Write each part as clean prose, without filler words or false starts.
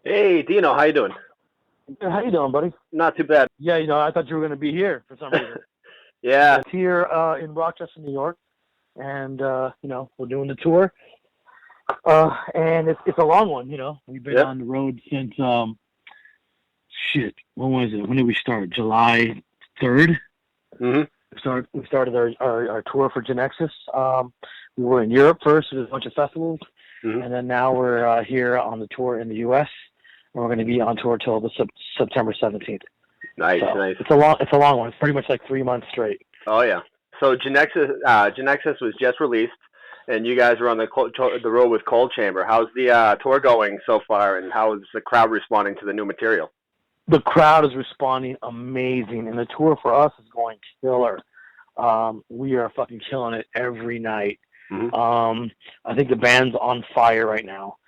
Hey, Dino, how you doing? Good. How you doing, buddy? Not too bad. Yeah, I thought you were going to be here for some reason. Yeah. It's here in Rochester, New York, and we're doing the tour, and it's a long one. We've been Yep. on the road since shit. When was it? When did we start? July 3rd. Mhm. We started our tour for Genexus. We were in Europe first. There's a bunch of festivals, Mhm. and then now we're here on the tour in the U.S. And we're going to be on tour till the September 17th. Nice, So nice. it's a long one. It's pretty much like 3 months straight. Oh yeah. So Genexus was just released, and you guys were on the road with Cold Chamber. How's the tour going so far, and how is the crowd responding to the new material? The crowd is responding amazing, and the tour for us is going killer. We are fucking killing it every night. Mhm. I think the band's on fire right now.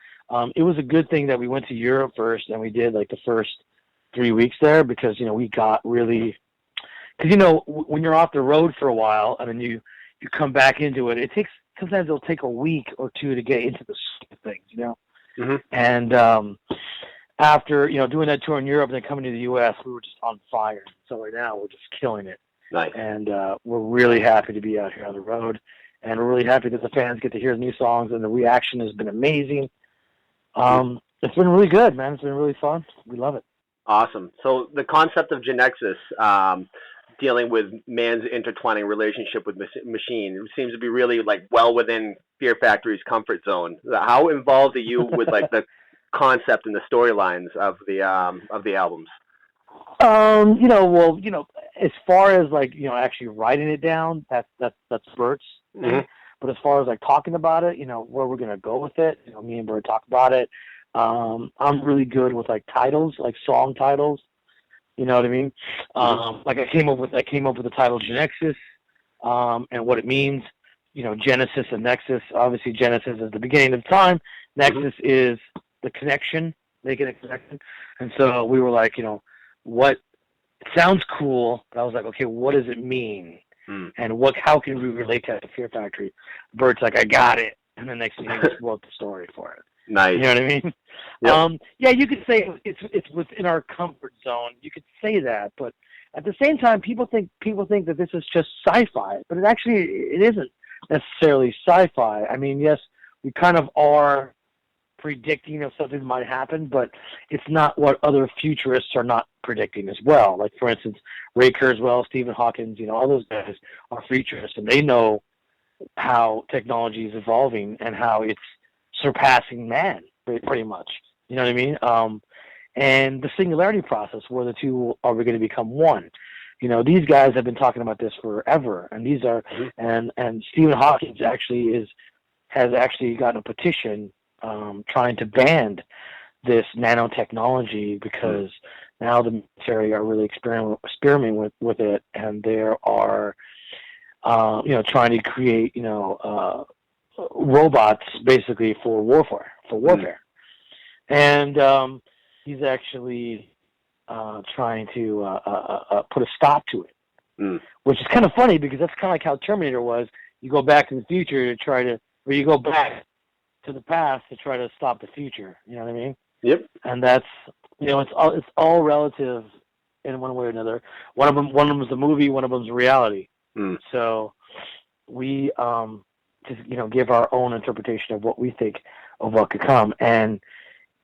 It was a good thing that we went to Europe first, and we did like the first 3 weeks there because we got really because when you're off the road for a while and then you come back into it, sometimes it'll take a week or two to get into the swing of things. Mhm. And after doing that tour in Europe and then coming to the U.S., we were just on fire. So right now we're just killing it, Nice. and we're really happy to be out here on the road, and we're really happy that the fans get to hear the new songs, and the reaction has been amazing. It's been really good, man. It's been really fun. We love it. Awesome. So the concept of Genexus, dealing with man's intertwining relationship with machine, it seems to be really like well within Fear Factory's comfort zone. How involved are you with like the concept and the storylines of the albums? As far as like actually writing it down, that's Bert's thing. Mhm. But as far as like talking about it, where we're gonna go with it, me and Bert talk about it. I'm really good with like titles, like song titles. You know what I mean? Like I came up with the title Genexus, and what it means. Genesis and Nexus. Obviously, Genesis is the beginning of time. Nexus is the connection, making a connection. And so we were like, what it sounds cool, but I was like, okay, what does it mean? And how can we relate that to Fear Factory? Bert's like, I got it. And the next thing he just wrote the story for it. Nice. You know what I mean? Yep. Yeah, you could say it's within our comfort zone. You could say that, but at the same time, people think that this is just sci-fi, but it isn't necessarily sci-fi. I mean, yes, we kind of are predicting if something might happen, but it's not what other futurists are not predicting as well. Like for instance, Ray Kurzweil, Stephen Hawking, all those guys are futurists, and they know how technology is evolving and how it's surpassing man, pretty much. You know what I mean? And the singularity process, where the two are going to become one. These guys have been talking about this forever, and these are and Stephen Hawking has actually gotten a petition trying to ban this nanotechnology because now the military are really experimenting with it, and there are trying to create robots basically for warfare, and he's actually trying to put a stop to it, which is kind of funny because that's kind of like how Terminator was. You go back to the future or you go back to the past to try to stop the future. You know what I mean? Yep. And that's it's all relative in one way or another. One of them is a movie, one of them is a reality. So we just give our own interpretation of what we think of what could come, and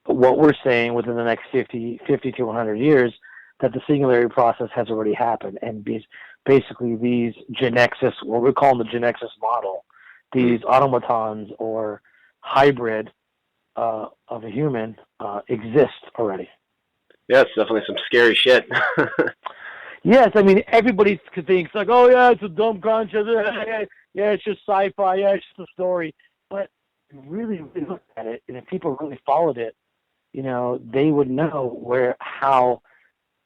what we're saying within the next 50 to 100 years that the singularity process has already happened, and basically these Genexus, what we call the Genexus model, these automatons or hybrid of a human exist already. Yeah, it's definitely some scary shit. Yes, I mean everybody thinks like, oh yeah, it's a dumb concept. Yeah, it's just sci-fi. Yeah, it's just a story. But really looked at it, and if people really followed it, they would know how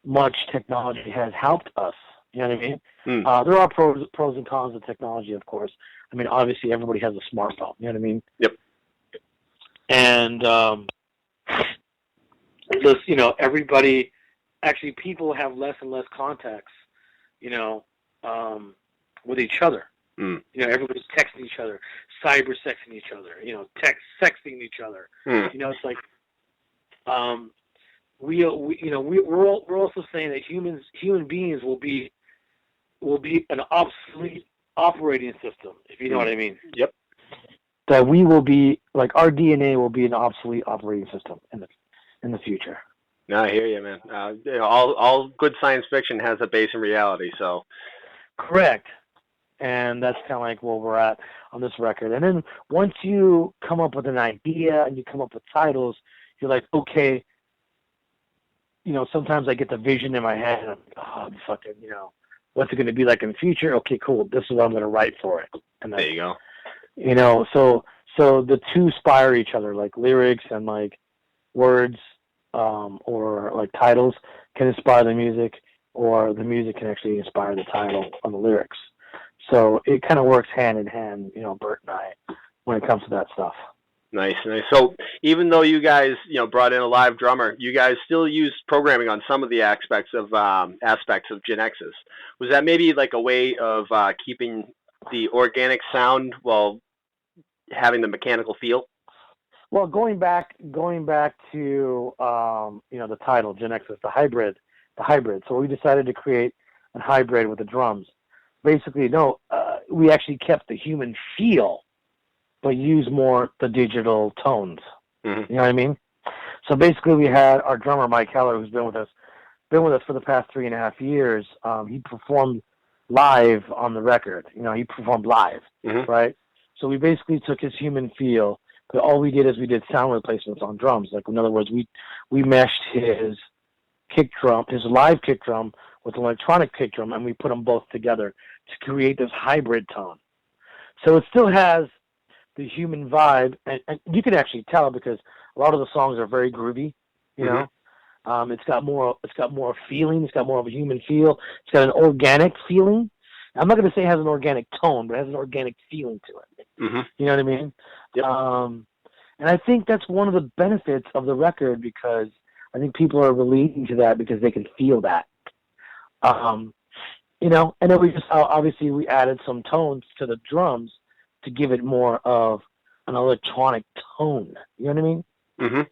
much technology has helped us. You know what I mean? There are pros and cons of technology, of course. I mean, obviously everybody has a smartphone. You know what I mean? Yep. And everybody, actually, people have less and less contacts, with each other. Everybody's texting each other, cyber sexing each other, sexting each other. It's like we're also saying that human beings will be an obsolete operating system, if you know what I mean. Yep. That we will be, like, our DNA will be an obsolete operating system in the future. No, I hear you, man. All good science fiction has a base in reality, so. Correct. And that's kind of like where we're at on this record. And then once you come up with an idea and you come up with titles, you're like, okay, sometimes I get the vision in my head and I'm like, oh, fucking, what's it going to be like in the future? Okay, cool. This is what I'm going to write for it. And then, there you go. So the two inspire each other, like lyrics and like words, or like titles can inspire the music, or the music can actually inspire the title on the lyrics. So it kind of works hand in hand, Bert and I, when it comes to that stuff. Nice. So even though you guys, brought in a live drummer, you guys still use programming on some of the aspects of Genexus. Was that maybe like a way of keeping the organic sound while having the mechanical feel? Well, going back to the title Genexus, the hybrid. So we decided to create a hybrid with the drums. Basically, we actually kept the human feel, but use more the digital tones. Mm-hmm. You know what I mean? So basically, we had our drummer Mike Heller, who's been with us for the past 3.5 years. He performed live on the record. He performed live, mm-hmm. right? So we basically took his human feel, but all we did is we did sound replacements on drums. Like, in other words, we meshed his kick drum, his live kick drum, with an electronic kick drum, and we put them both together to create this hybrid tone. So it still has the human vibe, and you can actually tell because a lot of the songs are very groovy. Mm-hmm. It's got more feeling. It's got more of a human feel. It's got an organic feeling. I'm not going to say it has an organic tone, but it has an organic feeling to it. Mm-hmm. You know what I mean? Yep. And I think that's one of the benefits of the record, because I think people are relating to that because they can feel that. And then we just obviously we added some tones to the drums to give it more of an electronic tone. You know what I mean? Mm-hmm.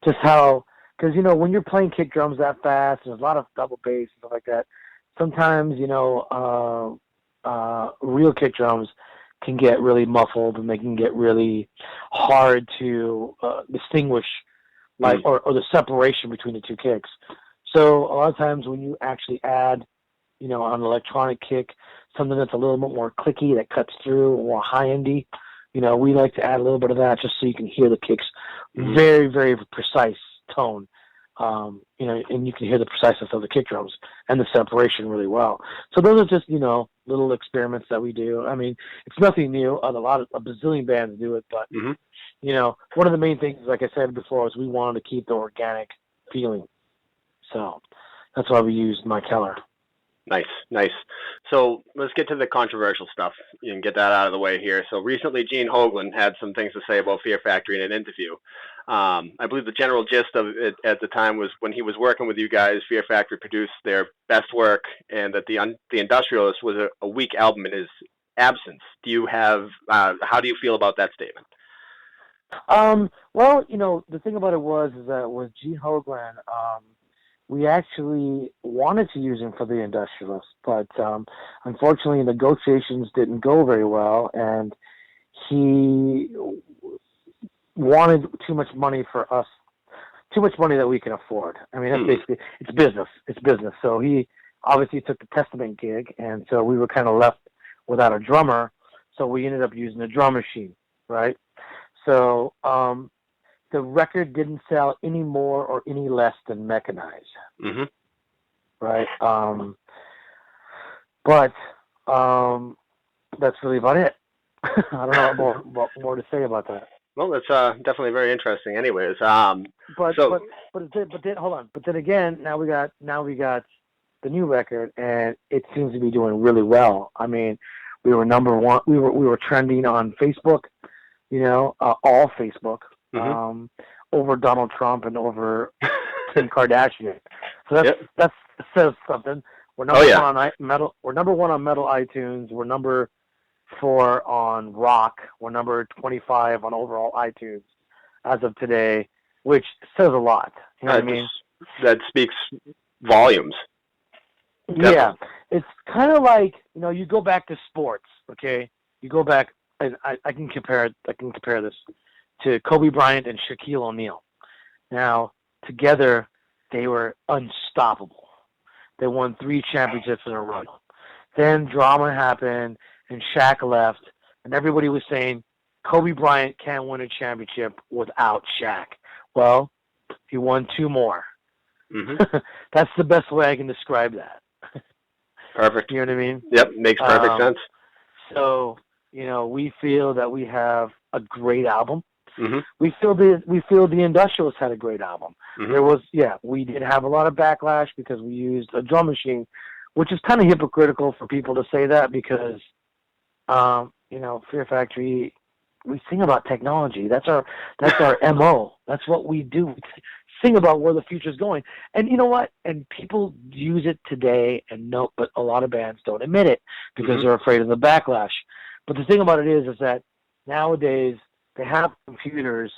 Just how, because when you're playing kick drums that fast, and there's a lot of double bass and stuff like that. Sometimes real kick drums can get really muffled, and they can get really hard to distinguish, like, or the separation between the two kicks. So a lot of times when you actually add, an electronic kick, something that's a little bit more clicky, that cuts through, more high-endy, we like to add a little bit of that just so you can hear the kicks very, very precise tone. And you can hear the preciseness of the kick drums and the separation really well. So those are just, little experiments that we do. I mean, it's nothing new. A bazillion bands do it, but, mm-hmm. One of the main things, like I said before, is we wanted to keep the organic feeling. So that's why we used Mike Heller. Nice. So let's get to the controversial stuff and get that out of the way here. So recently, Gene Hoglan had some things to say about Fear Factory in an interview. I believe the general gist of it at the time was when he was working with you guys, Fear Factory produced their best work, and that the Industralist was a weak album in his absence. Do you have? How do you feel about that statement? Well, the thing about it is that with Gene Hoglan, we actually wanted to use him for the Industralist, but unfortunately negotiations didn't go very well, and he wanted too much money for us, too much money that we can afford. I mean, that's basically, it's business. So he obviously took the Testament gig, and so we were kind of left without a drummer, so we ended up using a drum machine, right? So the record didn't sell any more or any less than Mechanize. Mm-hmm. Right? But that's really about it. I don't know what more to say about that. Well, that's definitely very interesting. Anyways, but then hold on. But then again, now we got the new record, and it seems to be doing really well. I mean, we were number one. We were trending on Facebook. All Facebook. Mm-hmm. Over Donald Trump and over Kim Kardashian. So that says something. We're number one on metal. We're number one on metal iTunes. We're number 4 on rock. We're number 25 on overall iTunes as of today. which says a lot. You know what I mean? That speaks volumes. Definitely. Yeah, it's kind of like, you know, you go back to sports, okay? You go back, and I can compare this to Kobe Bryant and Shaquille O'Neal. Now, together, they were unstoppable. They won 3 championships in a row. Then drama happened, and Shaq left, and everybody was saying Kobe Bryant can't win a championship without Shaq. Well, he won 2 more. Mm-hmm. That's the best way I can describe that. Perfect. You know what I mean? Yep, makes perfect sense. So, you know, we feel that we have a great album. Mm-hmm. We feel the Industralist had a great album. Mm-hmm. There was, we did have a lot of backlash because we used a drum machine, which is kind of hypocritical for people to say that because, you know, Fear Factory, we sing about technology. That's our MO. That's what we do. We sing about where the future's going. And you know what? And people use it today but a lot of bands don't admit it because Mm-hmm. they're afraid of the backlash. But the thing about it is that nowadays they have computers.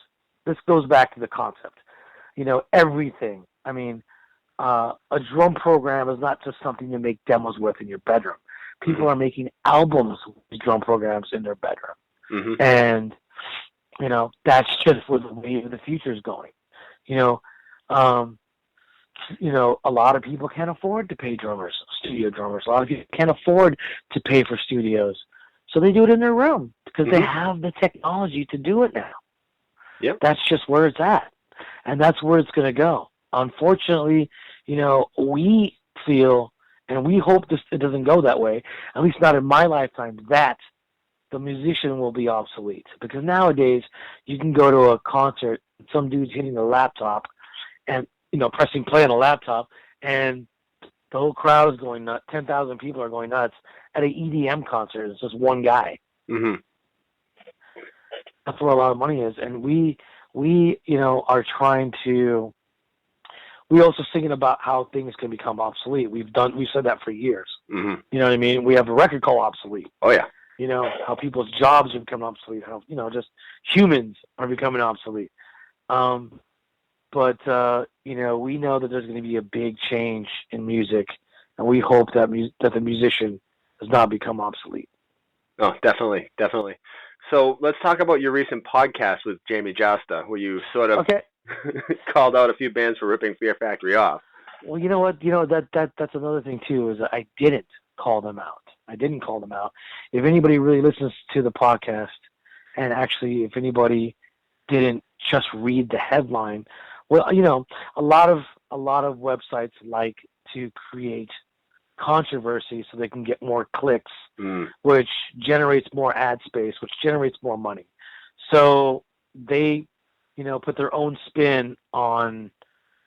This goes back to the concept. You know, everything. I mean, a drum program is not just something to make demos with in your bedroom. People Mm-hmm. are making albums with drum programs in their bedroom. Mm-hmm. And, you know, that's just where the wave of the future is going. You know, a lot of people can't afford to pay drummers, studio drummers. A lot of people can't afford to pay for studios. So they do it in their room because Mm-hmm. they have the technology to do it now. Yep. That's just where it's at. And that's where it's going to go. Unfortunately, you know, we feel, and we hope it doesn't go that way, at least not in my lifetime, that the musician will be obsolete. Because nowadays, you can go to a concert, some dude's hitting a laptop and, you know, pressing play on a laptop, and the whole crowd is going nuts. 10,000 people are going nuts at an EDM concert. It's just one guy. Mm-hmm. That's where a lot of money is. And we you know, are trying to, we also thinking about how things can become obsolete. We've said that for years. Mm-hmm. You know what I mean? We have a record called Obsolete. Oh, yeah. You know, how people's jobs are becoming obsolete, how, you know, just humans are becoming obsolete. But you know, we know that there's going to be a big change in music, and we hope that that the musician does not become obsolete. Oh, definitely, definitely. So let's talk about your recent podcast with Jamey Jasta, where you sort of called out a few bands for ripping Fear Factory off. Well, you know what? You know, that's another thing, too, is that I didn't call them out. I didn't call them out. If anybody really listens to the podcast, and actually if anybody didn't just read the headline, well, you know, a lot of websites like to create controversy so they can get more clicks, which generates more ad space, which generates more money. So they, you know, put their own spin on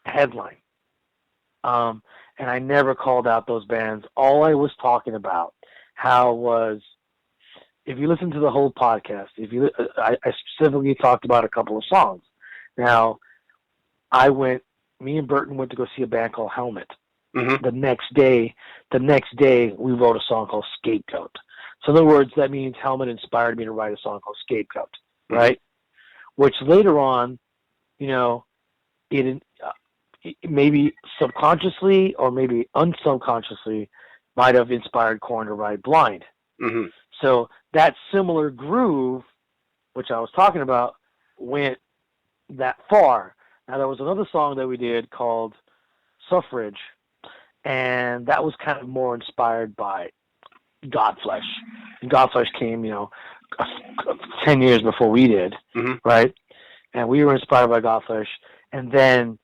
headline. And I never called out those bands. All I was talking about was, if you listen to the whole podcast, I specifically talked about a couple of songs. Now, me and Burton went to go see a band called Helmet. Mm-hmm. The next day, we wrote a song called Scapegoat. So in other words, that means Helmet inspired me to write a song called Scapegoat, right? Which later on, you know, it maybe subconsciously or maybe unsubconsciously might have inspired Korn to write Blind. Mm-hmm. So that similar groove, which I was talking about, went that far. Now, there was another song that we did called Suffrage, and that was kind of more inspired by Godflesh. And Godflesh came, you know, 10 years before we did, mm-hmm. right? And we were inspired by Godflesh. And then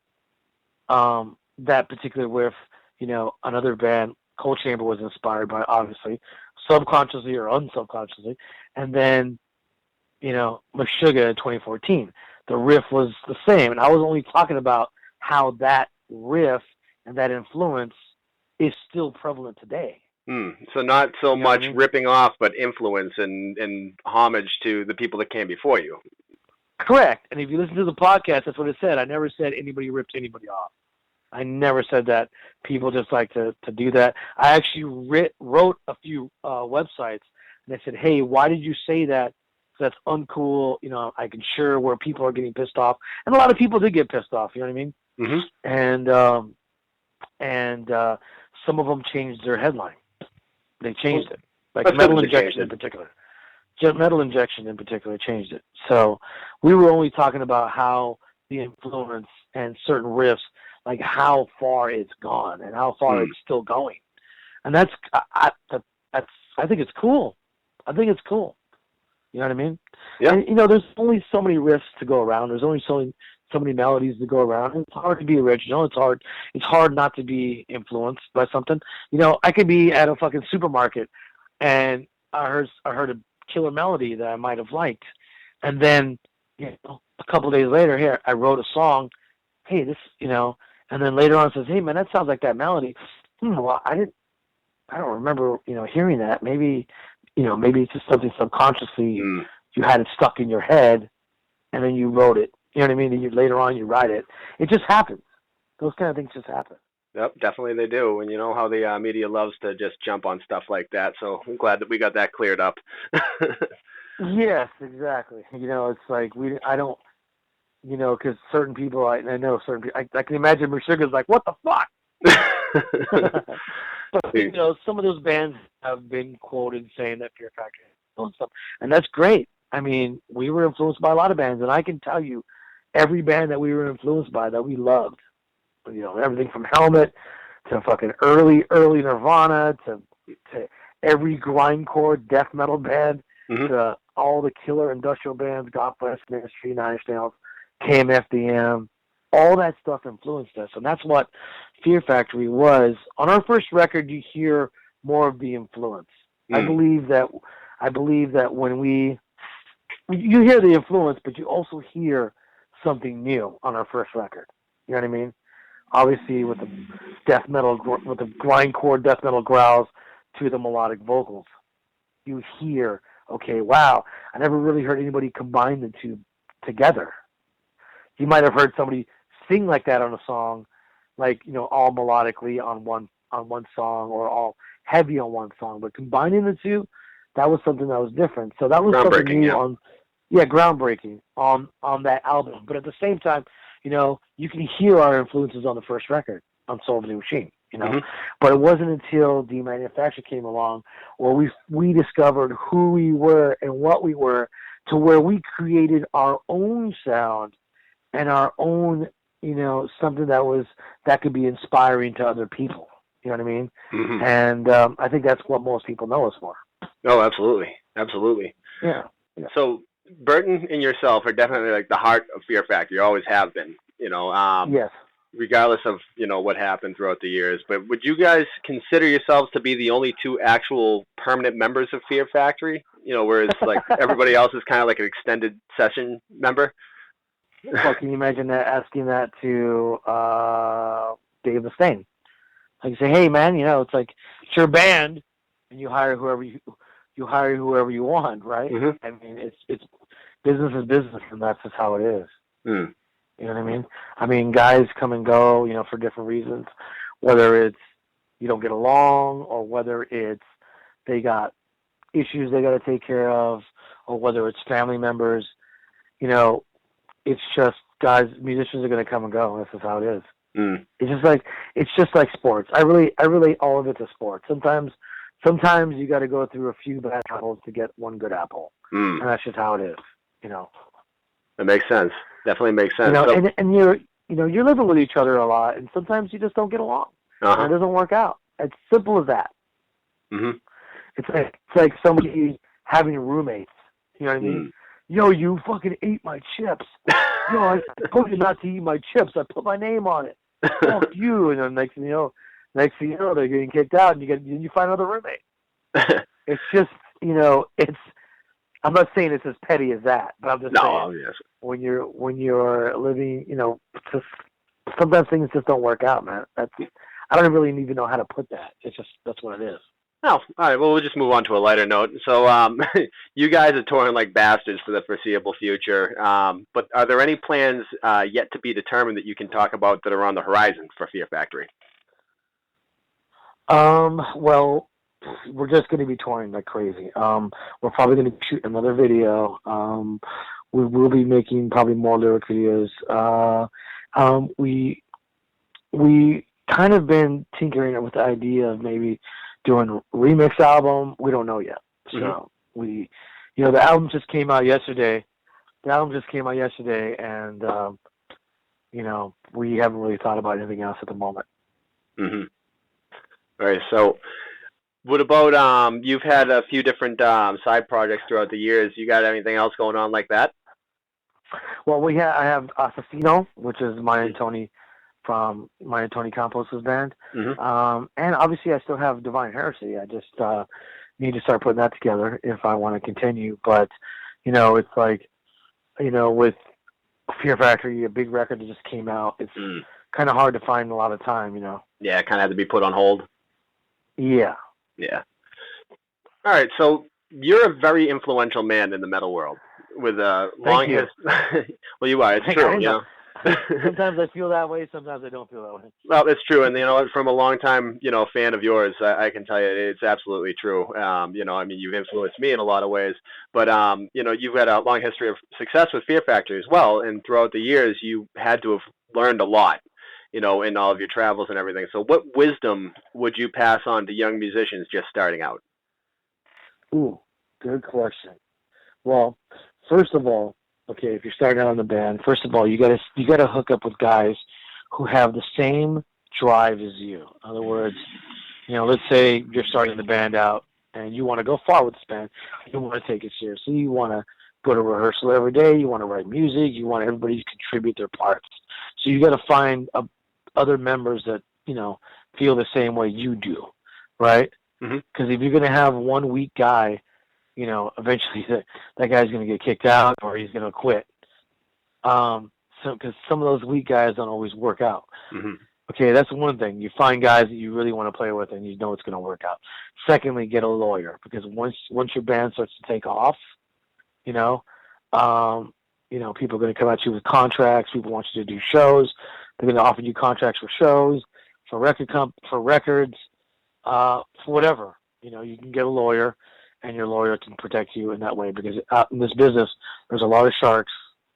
that particular riff, you know, another band, Cold Chamber, was inspired by, obviously, subconsciously or unsubconsciously. And then, you know, Meshuggah in 2014. The riff was the same. And I was only talking about how that riff and that influence is still prevalent today. So not so much I mean? Ripping off, but influence and homage to the people that came before you. Correct. And if you listen to the podcast, that's what it said. I never said anybody ripped anybody off. I never said that. People just like to do that. I actually wrote a few websites, and they said, hey, why did you say that that's uncool. You know, I can sure where people are getting pissed off, and a lot of people did get pissed off. You know what I mean? Mm-hmm. And some of them changed their headline. They changed it, like That's Metal good that they Injection in particular. Metal Injection in particular changed it. So we were only talking about how the influence and certain riffs, like how far it's gone and how far it's still going, and that's I think it's cool. I think it's cool. You know what I mean? Yeah. And, you know, there's only so many riffs to go around. There's only so many melodies to go around. It's hard to be original. It's hard not to be influenced by something. You know, I could be at a fucking supermarket and I heard a killer melody that I might have liked, and then, you know, a couple of days later, here I wrote a song. Hey, this, you know, and then later on it says, hey man, that sounds like that melody. Well, I don't remember, you know, hearing that. Maybe, you know, maybe it's just something subconsciously you had it stuck in your head, and then you wrote it. You know what I mean? And later on you write it. It just happens. Those kind of things just happen. Yep, definitely they do. And you know how the media loves to just jump on stuff like that. So I'm glad that we got that cleared up. Yes, exactly. You know, it's like I don't, you know, because certain people, I know certain people, I can imagine Meshuggah's like, what the fuck? But, you know, some of those bands have been quoted saying that Fear Factory influenced them, and that's great. I mean, we were influenced by a lot of bands, and I can tell you, every band that we were influenced by that we loved, you know, everything from Helmet to fucking early Nirvana to every grindcore death metal band to all the killer industrial bands, God Bless, Ministry, Nine Inch Nails, KMFDM, all that stuff influenced us, and that's what Fear Factory was. On our first record, you hear more of the influence. I believe that when you hear the influence, but you also hear something new on our first record. You know what I mean? Obviously, with the death metal, with the grindcore death metal growls to the melodic vocals, you hear, okay, wow, I never really heard anybody combine the two together. You might have heard somebody sing like that on a song, like, you know, all melodically on one song or all heavy on one song, but combining the two, that was something that was different. So that was something new groundbreaking on that album. But at the same time, you know, you can hear our influences on the first record on Soul of the Machine, you know. But it wasn't until Demanufacture came along where we discovered who we were and what we were, to where we created our own sound and our own, you know, something that could be inspiring to other people. You know what I mean? And I think that's what most people know us for. Oh, absolutely. Absolutely. Yeah. So Burton and yourself are definitely like the heart of Fear Factory. You always have been, you know. Yes. Regardless of, you know, what happened throughout the years. But would you guys consider yourselves to be the only two actual permanent members of Fear Factory? You know, whereas like everybody else is kind of like an extended session member? Well, can you imagine that, asking that to Dave Mustaine? Like, say, hey man, you know, it's like, it's your band, and you hire whoever you want, right? I mean, it's business is business, and that's just how it is. You know what I mean? I mean, guys come and go, you know, for different reasons, whether it's you don't get along, or whether it's they got issues they got to take care of, or whether it's family members. You know, it's just guys, musicians are going to come and go, and this is how it is. It's just like sports. I relate all of it to sports. Sometimes you got to go through a few bad apples to get one good apple, and that's just how it is. You know. That makes sense. Definitely makes sense. You know, and you're living with each other a lot, and sometimes you just don't get along, and it doesn't work out. It's simple as that. It's like somebody having roommates. You know what I mean? Yo, you fucking ate my chips. Yo, I told you not to eat my chips. I put my name on it. Fuck you. And then next thing you know, they're getting kicked out, and you find another roommate. It's just, you know, I'm not saying it's as petty as that, but I'm just saying when you're living, you know, just sometimes things just don't work out, man. I don't really even know how to put that. It's just, that's what it is. Oh, all right. Well, we'll just move on to a lighter note. So, you guys are touring like bastards for the foreseeable future. But are there any plans yet to be determined that you can talk about that are on the horizon for Fear Factory? Well, we're just going to be touring like crazy. We're probably going to shoot another video. We will be making probably more lyric videos. We kind of been tinkering with the idea of maybe doing a remix album. We don't know yet. So the album just came out yesterday. And we haven't really thought about anything else at the moment. Mm-hmm. All right. So, what about you've had a few different side projects throughout the years. You got anything else going on like that? Well, I have Assassino, which is Maya and Tony from Maya and Tony Compos's band. And obviously I still have Divine Heresy. I just need to start putting that together if I want to continue. But, it's like, with Fear Factory, a big record that just came out, it's kind of hard to find a lot of time, Yeah, it kind of had to be put on hold. Yeah. Yeah. All right, so you're a very influential man in the metal world with a long history. Well, you are. It's true, Sometimes I feel that way. Sometimes I don't feel that way. Well, it's true, and from a long time, fan of yours, I can tell you it's absolutely true. You've influenced me in a lot of ways, but you've had a long history of success with Fear Factory as well, and throughout the years, you had to have learned a lot, in all of your travels and everything. So, what wisdom would you pass on to young musicians just starting out? Ooh, good question. Well, first of all, okay, if you're starting out in the band, first of all, you gotta hook up with guys who have the same drive as you. In other words, let's say you're starting the band out and you want to go far with this band. You want to take it seriously. You want to go to rehearsal every day. You want to write music. You want everybody to contribute their parts. So you got to find other members that feel the same way you do, right? Because if you're gonna have one weak guy, eventually that guy's going to get kicked out or he's going to quit. Because some of those weak guys don't always work out. Okay, that's one thing. You find guys that you really want to play with and you know it's going to work out. Secondly, get a lawyer, because once your band starts to take off, people are going to come at you with contracts. People want you to do shows. They're going to offer you contracts for shows, for records, for whatever. You can get a lawyer, and your lawyer can protect you in that way, because out in this business, there's a lot of sharks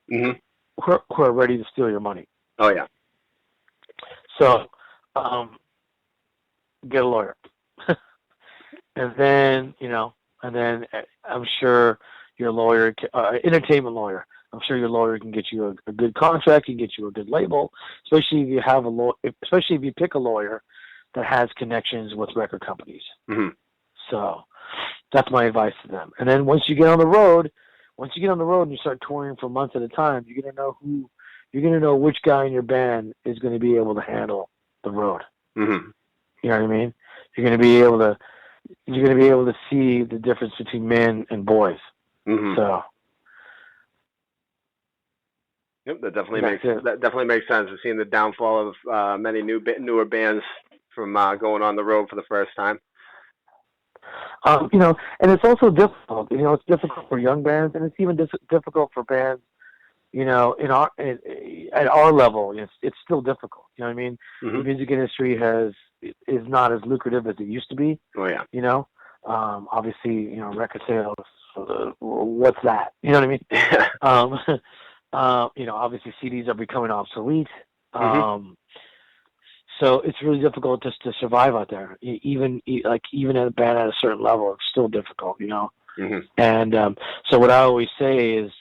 who are ready to steal your money. Oh, yeah. So, get a lawyer. and then I'm sure your lawyer, entertainment lawyer, I'm sure your lawyer can get you a good contract, can get you a good label, especially if you have especially if you pick a lawyer that has connections with record companies. So, that's my advice to them. And then once you get on the road and you start touring for months at a time, you're gonna know which guy in your band is going to be able to handle the road. You know what I mean? You're gonna be able to see the difference between men and boys. So. Yep, that definitely makes sense. I've seen the downfall of many newer bands from going on the road for the first time. And it's also difficult. It's difficult for young bands, and it's even difficult for bands. At our level, it's still difficult. You know what I mean? The music industry is not as lucrative as it used to be. Oh yeah. Obviously, record sales. What's that? You know what I mean? Obviously CDs are becoming obsolete. So it's really difficult just to survive out there. Even at a band at a certain level, it's still difficult, And so what I always say is,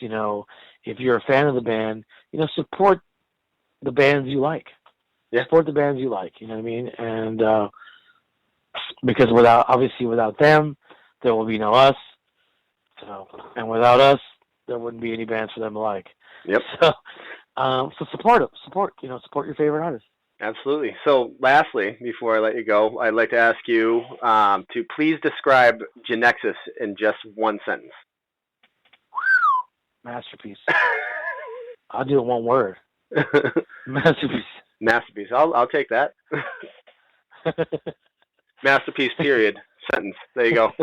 if you're a fan of the band, support the bands you like. Yeah. Support the bands you like, you know what I mean? And because without them, there will be no us. So, and without us, there wouldn't be any bands for them to like. Yep. So support them. Support your favorite artists. Absolutely. So lastly, before I let you go, I'd like to ask you to please describe Genexus in just one sentence. Masterpiece. I'll do it one word. Masterpiece. Masterpiece. I'll take that. Masterpiece, period. Sentence. There you go.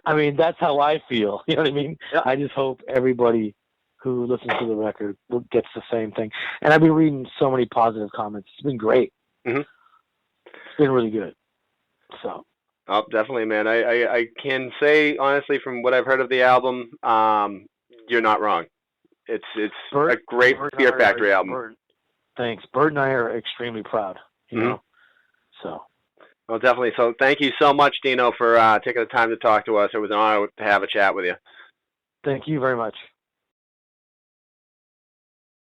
I mean, that's how I feel. You know what I mean? Yeah. I just hope everybody who listens to the record gets the same thing. And I've been reading so many positive comments. It's been great. It's been really good. So. Oh, definitely, man. I can say honestly from what I've heard of the album, you're not wrong. It's a great Fear Factory album. Thanks. Bert and I are extremely proud. You know, so. Well, definitely. So, thank you so much, Dino, for taking the time to talk to us. It was an honor to have a chat with you. Thank you very much.